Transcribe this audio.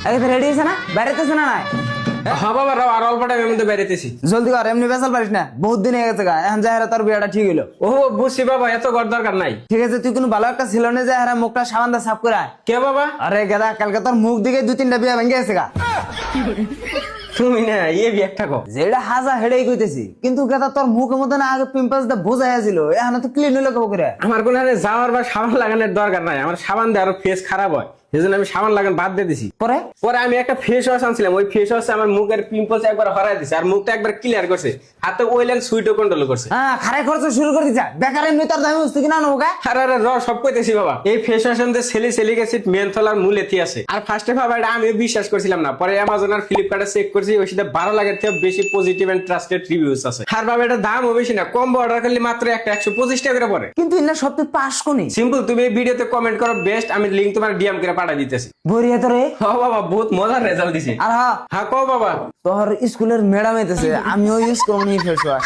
আগে তো রেডি হয়েছে না, বেড়াইতেছে না নাই? হ্যাঁ বাবা রাও, আর অল্প টাইমের মধ্যে বেরিয়েছি। জলদি কর, এমনি বেসাল পারিস না, বহুত দিন হয়ে গেছে গা। এখন যাই তোর বিয়েটা ঠিক হইলো। ও বুঝছি বাবা, এত কর দরকার নাই। ঠিক আছে, তুই কোনো ভালো একটা ছিল না যে হারা মুখটা সাবান দিয়ে সাফ করে আয়। কে বাবা? আরে গেদা, কালকে তোর মুখ দিকে 2-3টা বিয়ে ভেঙে গেছে গা। তুমি না ইয়ে বি একটা কো যেটা হাজা হেডেই কইতেছি, কিন্তু গেদা তোর মুখের মধ্যে না আগে পিম্পলস দা বোঝা আছিল, এখন তো ক্লিন হইলো কেউ করে। আমার কোনো যাওয়ার বা সাবান লাগানোর দরকার নাই, আমার সাবান দিয়ে আরো ফেস খারাপ হয়, সেজন্য আমি সাবান লাগান বাদ দিয়ে দিছি। পরে পরে আমি একটা ফেস ওয়াশ আনছিলাম, ওই ফেস ওয়াশ আমার মুখের পিম্পলস একবার হরাই দিছে, আর মুখটা একবার ক্লিয়ার করছে, হাতে অয়েল এন্ড সুইটও কন্ট্রোল করছে। হ্যাঁ, খারাই খরচ শুরু করে দিছা। বেকার এমনি তোর দামি বস্তু কিনা নেবো গা। আরে আরে র সব কইতেছি বাবা, এই ফেস ওয়াশের মধ্যে সেলিসিলিক অ্যাসিড, মেনথল আর মুলেথি আছে। আর ফার্স্টে ভাবা এটা আমি বিশ্বাস করছিলাম না, পরে অ্যামাজন আর ফ্লিপকার্টে চেক করছি, ওই সাথে 12 লাখের থেকে বেশি পজিটিভ এন্ড ট্রাস্টেড রিভিউস আছে। আর বাবা এটা দামও বেশি না, কম অর্ডার করলে মাত্র একটা 125 টাকা করে পড়ে। কিন্তু ইন্না সব তুই পাস কোনি। সিম্পল, তুমি এই ভিডিওতে কমেন্ট করো বেস্ট, আমি লিংক তোমার ডিএম করে পাঠিয়ে দিতেছি। ভরিয়ে তোরে। হ্যাঁ বাবা, বহুত মজার রেজাল্ট দিছে। আর হ্যাঁ, হ্যাঁ কও বাবা। তোর স্কুলের ম্যাডাম হইতেছে, আমিও ইউজ করবো নি ফেস ওয়াশ।